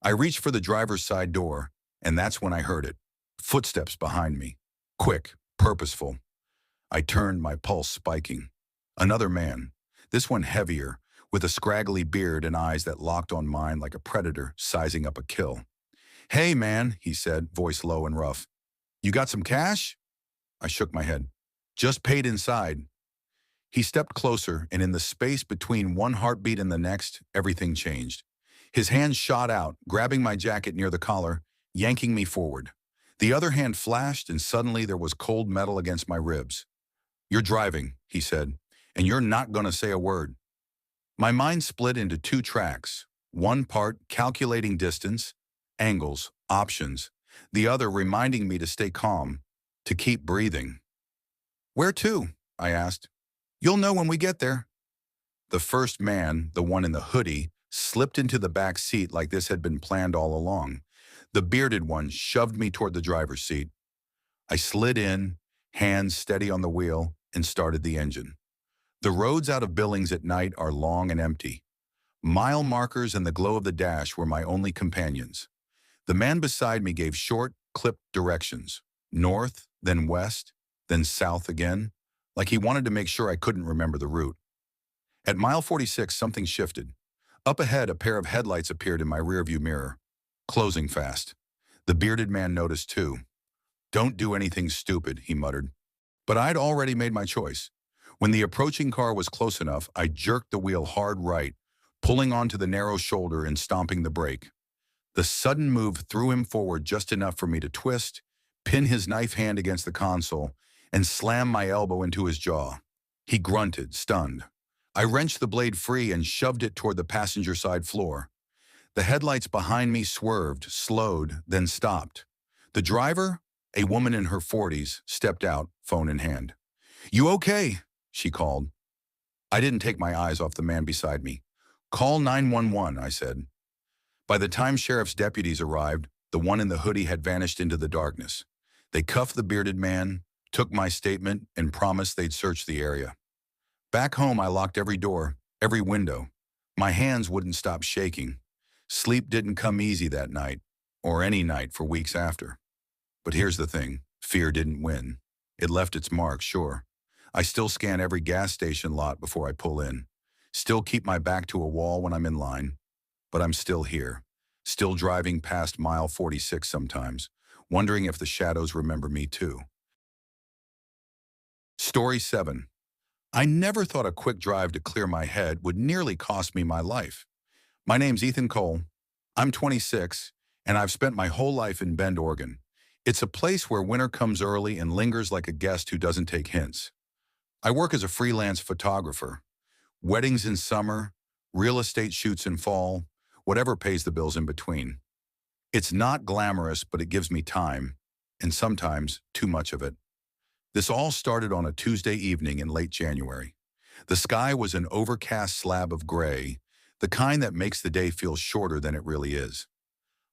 S1: I reached for the driver's side door, and that's when I heard it. Footsteps behind me. Quick, purposeful. I turned, my pulse spiking. Another man, this one heavier, with a scraggly beard and eyes that locked on mine like a predator sizing up a kill. "Hey, man," he said, voice low and rough. "You got some cash?" I shook my head. "Just paid inside." He stepped closer, and in the space between one heartbeat and the next, everything changed. His hand shot out, grabbing my jacket near the collar, yanking me forward. The other hand flashed, and suddenly there was cold metal against my ribs. "You're driving," he said, "and you're not going to say a word." My mind split into two tracks, one part calculating distance, angles, options, the other reminding me to stay calm, to keep breathing. "Where to?" I asked. "You'll know when we get there." The first man, the one in the hoodie, slipped into the back seat like this had been planned all along. The bearded one shoved me toward the driver's seat. I slid in, hands steady on the wheel, and started the engine. The roads out of Billings at night are long and empty. Mile markers and the glow of the dash were my only companions. The man beside me gave short, clipped directions. North, then west, then south again, like he wanted to make sure I couldn't remember the route. At mile 46, something shifted. Up ahead, a pair of headlights appeared in my rearview mirror, closing fast. The bearded man noticed too. "Don't do anything stupid," he muttered. But I'd already made my choice. When the approaching car was close enough, I jerked the wheel hard right, pulling onto the narrow shoulder and stomping the brake. The sudden move threw him forward just enough for me to twist, pin his knife hand against the console, and slam my elbow into his jaw. He grunted, stunned. I wrenched the blade free and shoved it toward the passenger side floor. The headlights behind me swerved, slowed, then stopped. The driver, a woman in her 40s, stepped out, phone in hand. "You okay?" she called. I didn't take my eyes off the man beside me. "Call 911, I said. By the time sheriff's deputies arrived, the one in the hoodie had vanished into the darkness. They cuffed the bearded man, took my statement, and promised they'd search the area. Back home, I locked every door, every window. My hands wouldn't stop shaking. Sleep didn't come easy that night, or any night for weeks after. But here's the thing, fear didn't win. It left its mark, sure. I still scan every gas station lot before I pull in. Still keep my back to a wall when I'm in line. But I'm still here, still driving past mile 46 sometimes, wondering if the shadows remember me too. Story 7. I never thought a quick drive to clear my head would nearly cost me my life. My name's Ethan Cole. I'm 26, and I've spent my whole life in Bend, Oregon. It's a place where winter comes early and lingers like a guest who doesn't take hints. I work as a freelance photographer. Weddings in summer, real estate shoots in fall, whatever pays the bills in between. It's not glamorous, but it gives me time, and sometimes too much of it. This all started on a Tuesday evening in late January. The sky was an overcast slab of gray, the kind that makes the day feel shorter than it really is.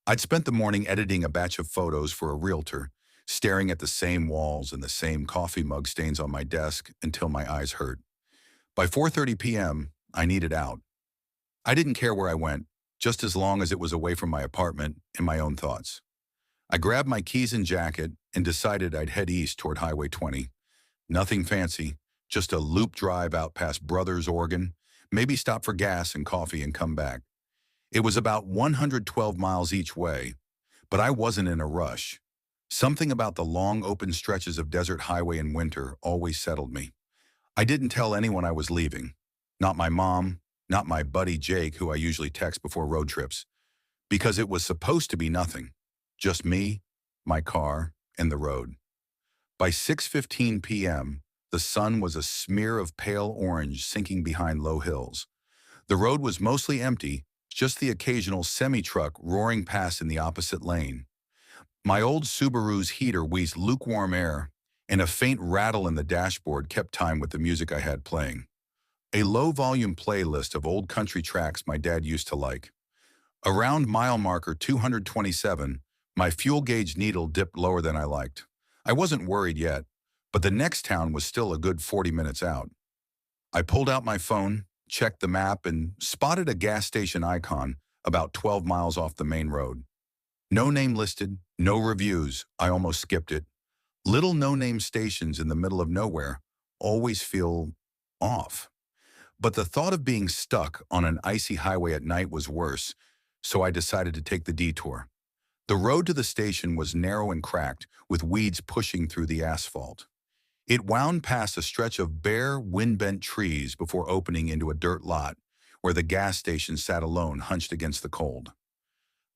S1: I'd spent the morning editing a batch of photos for a realtor, staring at the same walls and the same coffee mug stains on my desk until my eyes hurt. By 4:30 p.m., I needed out. I didn't care where I went, just as long as it was away from my apartment and my own thoughts. I grabbed my keys and jacket and decided I'd head east toward Highway 20. Nothing fancy, just a loop drive out past Brothers, Oregon, maybe stop for gas and coffee and come back. It was about 112 miles each way, but I wasn't in a rush. Something about the long open stretches of desert highway in winter always settled me. I didn't tell anyone I was leaving. Not my mom, not my buddy Jake, who I usually text before road trips, because it was supposed to be nothing. Just me, my car, and the road. By 6:15 p.m., the sun was a smear of pale orange sinking behind low hills. The road was mostly empty, just the occasional semi-truck roaring past in the opposite lane. My old Subaru's heater wheezed lukewarm air, and a faint rattle in the dashboard kept time with the music I had playing. A low-volume playlist of old country tracks my dad used to like. Around mile marker 227, my fuel gauge needle dipped lower than I liked. I wasn't worried yet, but the next town was still a good 40 minutes out. I pulled out my phone, checked the map, and spotted a gas station icon, about 12 miles off the main road. No name listed, no reviews. I almost skipped it. Little no-name stations in the middle of nowhere always feel off. But the thought of being stuck on an icy highway at night was worse, so I decided to take the detour. The road to the station was narrow and cracked, with weeds pushing through the asphalt. It wound past a stretch of bare, wind-bent trees before opening into a dirt lot, where the gas station sat alone, hunched against the cold.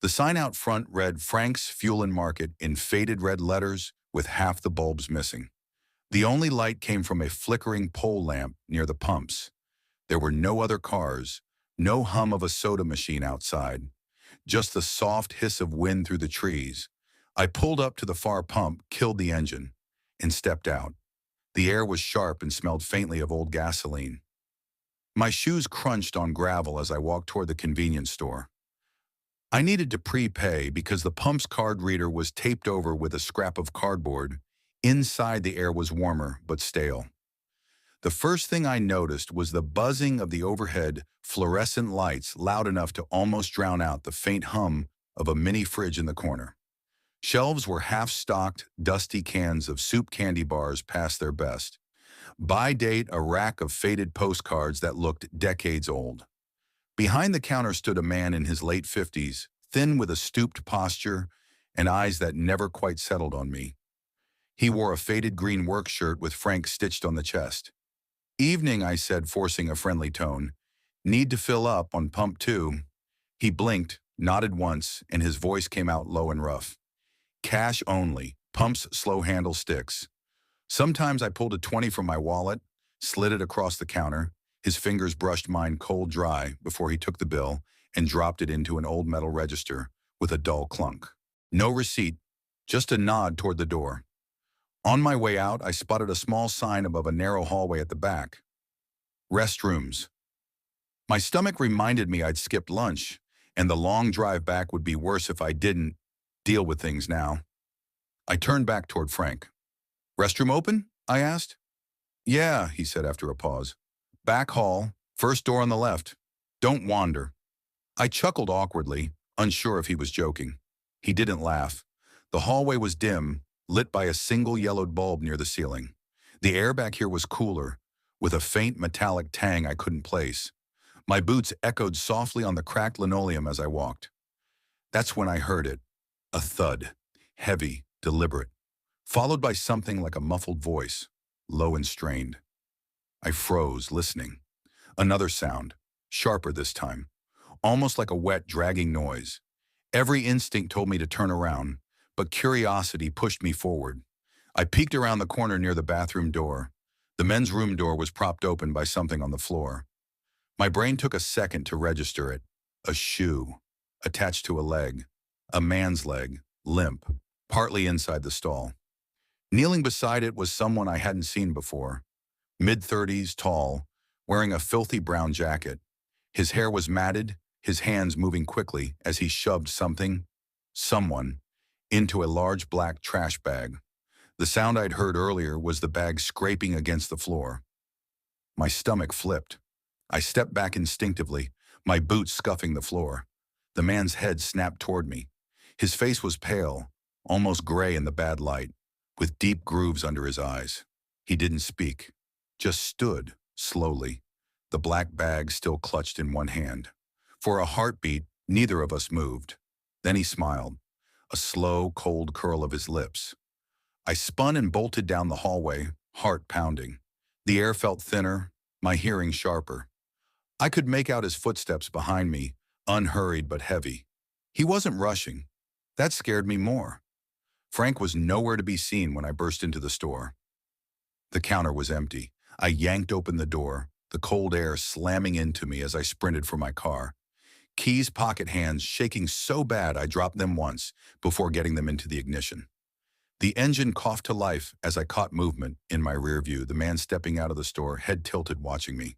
S1: The sign out front read Frank's Fuel and Market in faded red letters with half the bulbs missing. The only light came from a flickering pole lamp near the pumps. There were no other cars, no hum of a soda machine outside, just the soft hiss of wind through the trees. I pulled up to the far pump, killed the engine, and stepped out. The air was sharp and smelled faintly of old gasoline. My shoes crunched on gravel as I walked toward the convenience store. I needed to prepay because the pump's card reader was taped over with a scrap of cardboard. Inside, the air was warmer but stale. The first thing I noticed was the buzzing of the overhead fluorescent lights, loud enough to almost drown out the faint hum of a mini fridge in the corner. Shelves were half-stocked, dusty cans of soup candy bars past their best. By date, a rack of faded postcards that looked decades old. Behind the counter stood a man in his late 50s, thin with a stooped posture and eyes that never quite settled on me. He wore a faded green work shirt with Frank stitched on the chest. "Evening," I said, forcing a friendly tone. "Need to fill up on pump 2. He blinked, nodded once, and his voice came out low and rough. "Cash only. Pumps slow handle sticks." Sometimes I pulled a 20 from my wallet, slid it across the counter. His fingers brushed mine cold dry before he took the bill and dropped it into an old metal register with a dull clunk. No receipt, just a nod toward the door. On my way out, I spotted a small sign above a narrow hallway at the back. "Restrooms." My stomach reminded me I'd skipped lunch, and the long drive back would be worse if I didn't deal with things now. I turned back toward Frank. "Restroom open?" I asked. "Yeah," he said after a pause. "Back hall, first door on the left. Don't wander." I chuckled awkwardly, unsure if he was joking. He didn't laugh. The hallway was dim, lit by a single yellowed bulb near the ceiling. The air back here was cooler, with a faint metallic tang I couldn't place. My boots echoed softly on the cracked linoleum as I walked. That's when I heard it. A thud, heavy, deliberate, followed by something like a muffled voice, low and strained. I froze, listening. Another sound, sharper this time, almost like a wet, dragging noise. Every instinct told me to turn around, but curiosity pushed me forward. I peeked around the corner near the bathroom door. The men's room door was propped open by something on the floor. My brain took a second to register it. A shoe, attached to a leg. A man's leg, limp, partly inside the stall. Kneeling beside it was someone I hadn't seen before. Mid-30s, tall, wearing a filthy brown jacket. His hair was matted, his hands moving quickly as he shoved someone, into a large black trash bag. The sound I'd heard earlier was the bag scraping against the floor. My stomach flipped. I stepped back instinctively, my boots scuffing the floor. The man's head snapped toward me. His face was pale, almost gray in the bad light, with deep grooves under his eyes. He didn't speak, just stood, slowly, the black bag still clutched in one hand. For a heartbeat, neither of us moved. Then he smiled, a slow, cold curl of his lips. I spun and bolted down the hallway, heart pounding. The air felt thinner, my hearing sharper. I could make out his footsteps behind me, unhurried but heavy. He wasn't rushing. That scared me more. Frank was nowhere to be seen when I burst into the store. The counter was empty. I yanked open the door, the cold air slamming into me as I sprinted for my car. Keys, pocket hands shaking so bad I dropped them once before getting them into the ignition. The engine coughed to life as I caught movement in my rear view, the man stepping out of the store, head tilted, watching me.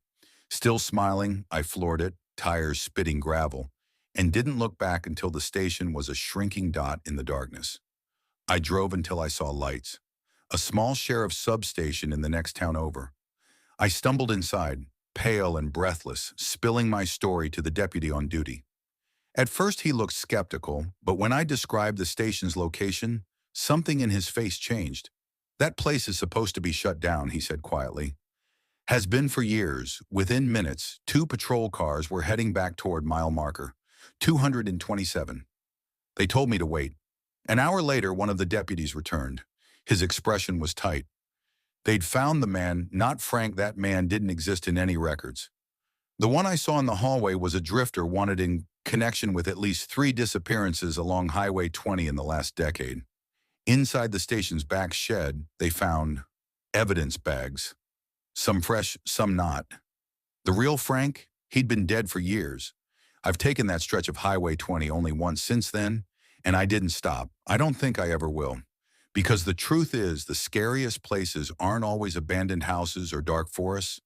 S1: Still smiling, I floored it, tires spitting gravel, and didn't look back until the station was a shrinking dot in the darkness. I drove until I saw lights, a small sheriff's substation in the next town over. I stumbled inside, pale and breathless, spilling my story to the deputy on duty. At first he looked skeptical, but when I described the station's location, something in his face changed. That place is supposed to be shut down, he said quietly. Has been for years. Within minutes, two patrol cars were heading back toward mile marker 227. They told me to wait. An hour later, one of the deputies returned. His expression was tight. They'd found the man, not Frank. That man didn't exist in any records. The one I saw in the hallway was a drifter wanted in connection with at least 3 disappearances along Highway 20 in the last decade. Inside the station's back shed, they found evidence bags. Some fresh, some not. The real Frank, he'd been dead for years. I've taken that stretch of Highway 20 only once since then, and I didn't stop. I don't think I ever will. Because the truth is, the scariest places aren't always abandoned houses or dark forests.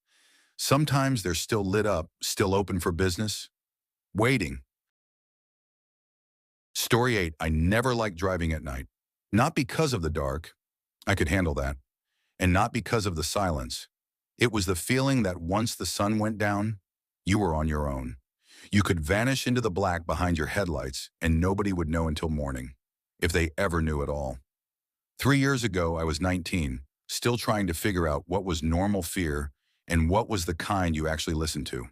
S1: Sometimes they're still lit up, still open for business, waiting. Story 8, I never liked driving at night. Not because of the dark, I could handle that, and not because of the silence. It was the feeling that once the sun went down, you were on your own. You could vanish into the black behind your headlights, and nobody would know until morning, if they ever knew at all. 3 years ago, I was 19, still trying to figure out what was normal fear and what was the kind you actually listened to.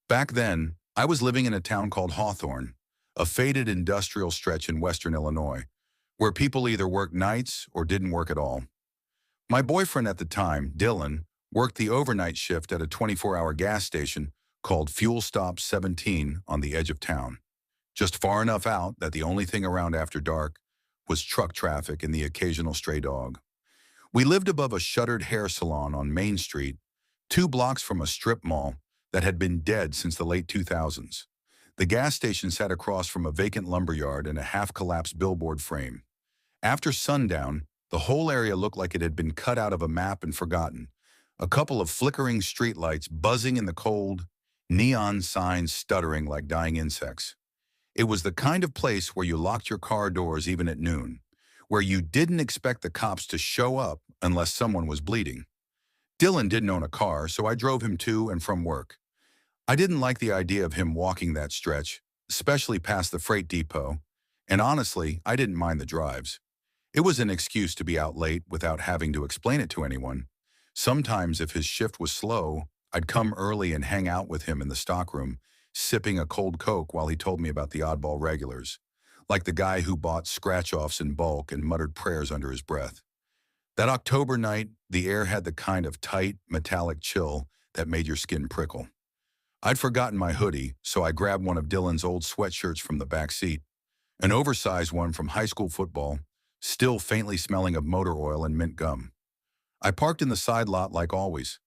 S1: Back then, I was living in a town called Hawthorne, a faded industrial stretch in western Illinois, where people either worked nights or didn't work at all. My boyfriend at the time, Dylan, worked the overnight shift at a 24-hour gas station called Fuel Stop 17 on the edge of town, just far enough out that the only thing around after dark was truck traffic and the occasional stray dog. We lived above a shuttered hair salon on Main Street, 2 blocks from a strip mall that had been dead since the late 2000s. The gas station sat across from a vacant lumberyard and a half-collapsed billboard frame. After sundown, the whole area looked like it had been cut out of a map and forgotten. A couple of flickering streetlights buzzing in the cold, neon signs stuttering like dying insects. It was the kind of place where you locked your car doors even at noon, where you didn't expect the cops to show up unless someone was bleeding. Dylan didn't own a car, so I drove him to and from work. I didn't like the idea of him walking that stretch, especially past the freight depot, and honestly, I didn't mind the drives. It was an excuse to be out late without having to explain it to anyone. Sometimes if his shift was slow, I'd come early and hang out with him in the stockroom, sipping a cold Coke while he told me about the oddball regulars, like the guy who bought scratch-offs in bulk and muttered prayers under his breath. That October night, the air had the kind of tight, metallic chill that made your skin prickle. I'd forgotten my hoodie, so I grabbed one of Dylan's old sweatshirts from the back seat, an oversized one from high school football, still faintly smelling of motor oil and mint gum. I parked in the side lot like always.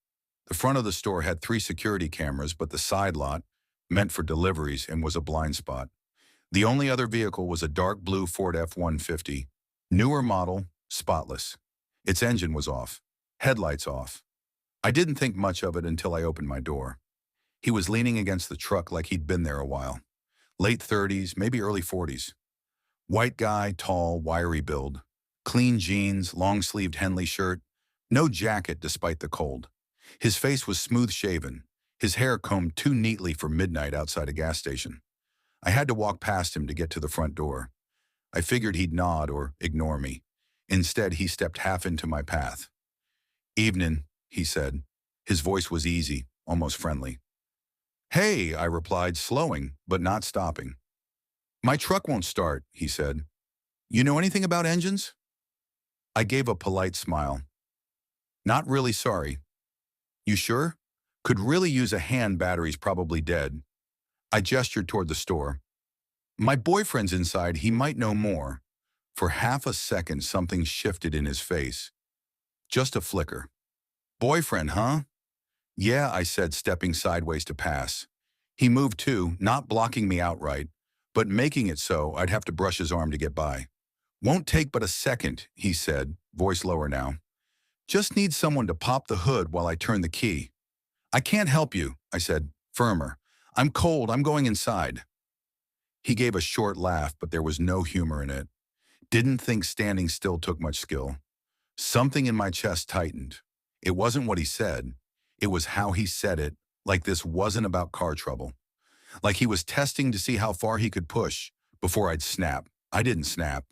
S1: The front of the store had 3 security cameras, but the side lot, meant for deliveries, and was a blind spot. The only other vehicle was a dark blue Ford F-150, newer model, spotless. Its engine was off, headlights off. I didn't think much of it until I opened my door. He was leaning against the truck like he'd been there a while. Late 30s, maybe early 40s. White guy, tall, wiry build. Clean jeans, long-sleeved Henley shirt. No jacket despite the cold. His face was smooth-shaven, his hair combed too neatly for midnight outside a gas station. I had to walk past him to get to the front door. I figured he'd nod or ignore me. Instead, he stepped half into my path. "Evening," he said. His voice was easy, almost friendly. "Hey," I replied, slowing, but not stopping. "My truck won't start," he said. "You know anything about engines?" I gave a polite smile. "Not really, sorry." "You sure? Could really use a hand, battery's probably dead." I gestured toward the store. "My boyfriend's inside, he might know more." For half a second, something shifted in his face. Just a flicker. "Boyfriend, huh?" "Yeah," I said, stepping sideways to pass. He moved too, not blocking me outright, but making it so I'd have to brush his arm to get by. "Won't take but a second," he said, voice lower now. "Just need someone to pop the hood while I turn the key." "I can't help you," I said, firmer. "I'm cold, I'm going inside." He gave a short laugh, but there was no humor in it. Didn't think standing still took much skill. Something in my chest tightened. It wasn't what he said. It was how he said it, like this wasn't about car trouble. like he was testing to see how far he could push before I'd snap. I didn't snap.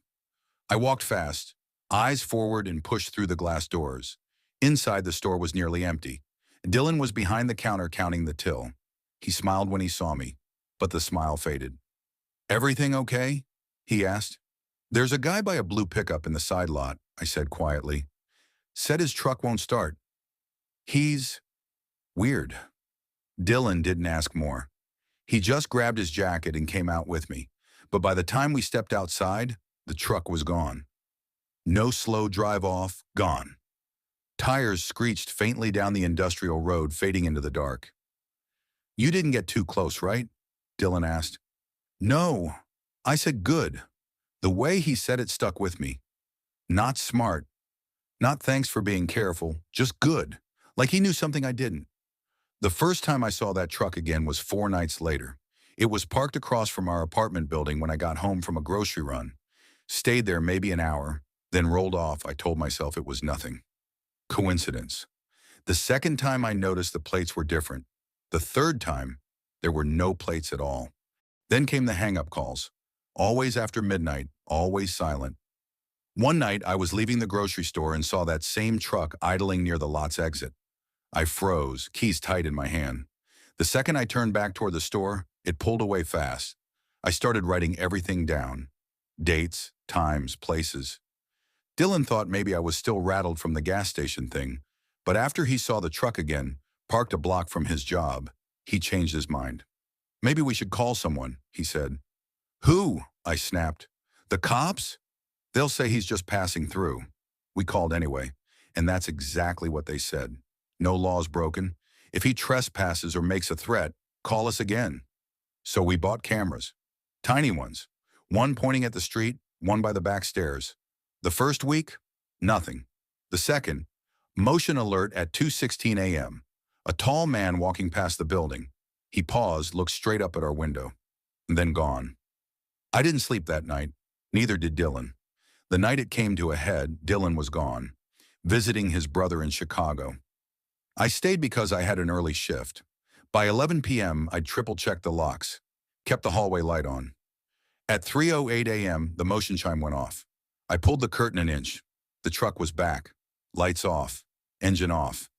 S1: I walked fast, eyes forward, and pushed through the glass doors. Inside, the store was nearly empty. Dylan was behind the counter counting the till. He smiled when he saw me, but the smile faded. "Everything okay?" he asked. "There's a guy by a blue pickup in the side lot," I said quietly. "Said his truck won't start. He's weird." Dylan didn't ask more. He just grabbed his jacket and came out with me. But by the time we stepped outside, the truck was gone. No slow drive off, gone. Tires screeched faintly down the industrial road, fading into the dark. "You didn't get too close, right?" Dylan asked. "No." I said, "Good." The way he said it stuck with me. Not smart. Not thanks for being careful, just good. Like he knew something I didn't. The first time I saw that truck again was 4 nights later. It was parked across from our apartment building when I got home from a grocery run. Stayed there maybe an hour, then rolled off. I told myself it was nothing. Coincidence. The second time I noticed the plates were different. The third time, there were no plates at all. Then came the hang-up calls. Always after midnight, always silent. One night, I was leaving the grocery store and saw that same truck idling near the lot's exit. I froze, keys tight in my hand. The second I turned back toward the store, it pulled away fast. I started writing everything down. Dates, times, places. Dylan thought maybe I was still rattled from the gas station thing, but after he saw the truck again, parked a block from his job, he changed his mind. "Maybe we should call someone," he said. "Who?" I snapped. "The cops? They'll say he's just passing through." We called anyway, and that's exactly what they said. "No laws broken. If he trespasses or makes a threat, call us again." So we bought cameras. Tiny ones. One pointing at the street, one by the back stairs. The first week, nothing. The second, motion alert at 2:16 a.m. A tall man walking past the building. He paused, looked straight up at our window, and then gone. I didn't sleep that night. Neither did Dylan. The night it came to a head, Dylan was gone, visiting his brother in Chicago. I stayed because I had an early shift. By 11 p.m., I'd triple-checked the locks, kept the hallway light on. At 3:08 a.m., the motion chime went off. I pulled the curtain an inch. The truck was back, lights off, engine off,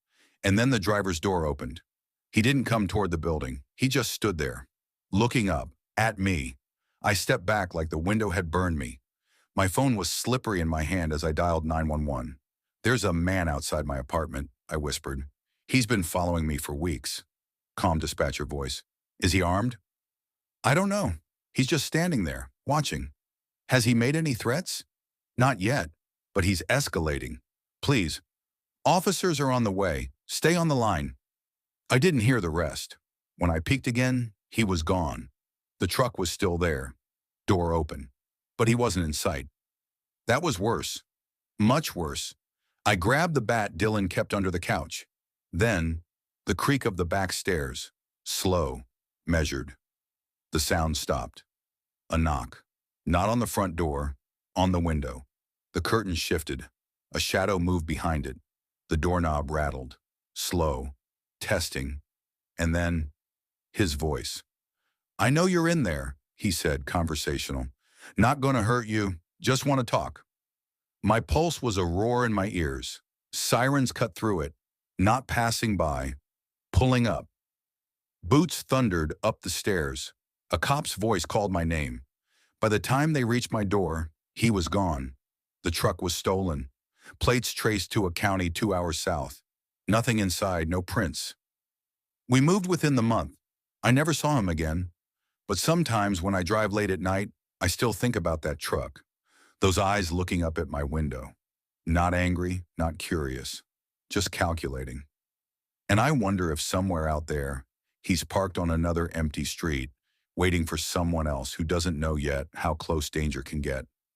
S1: and then the driver's door opened. He didn't come toward the building. He just stood there, looking up, at me. I stepped back like the window had burned me. My phone was slippery in my hand as I dialed 911. "There's a man outside my apartment," I whispered. "He's been following me for weeks." Calm dispatcher voice. "Is he armed?" "I don't know. He's just standing there, watching." "Has he made any threats?" "Not yet, but he's escalating. Please. Officers are on the way. Stay on the line." I didn't hear the rest. When I peeked again, he was gone. The truck was still there, door open, but he wasn't in sight. That was worse. Much worse. I grabbed the bat Dylan kept under the couch. Then, the creak of the back stairs, slow, measured. The sound stopped. A knock. Not on the front door, on the window. The curtain shifted. A shadow moved behind it. The doorknob rattled. Slow. Testing. And then, his voice. "I know you're in there," he said, conversational. "Not gonna hurt you, just want to talk." My pulse was a roar in my ears. Sirens cut through it, not passing by, pulling up. Boots thundered up the stairs. A cop's voice called my name. By the time they reached my door, he was gone. The truck was stolen. Plates traced to a county 2 hours south. Nothing inside, no prints. We moved within the month. I never saw him again. But sometimes when I drive late at night, I still think about that truck. Those eyes looking up at my window. Not angry, not curious, just calculating. And I wonder if somewhere out there, he's parked on another empty street, waiting for someone else who doesn't know yet how close danger can get.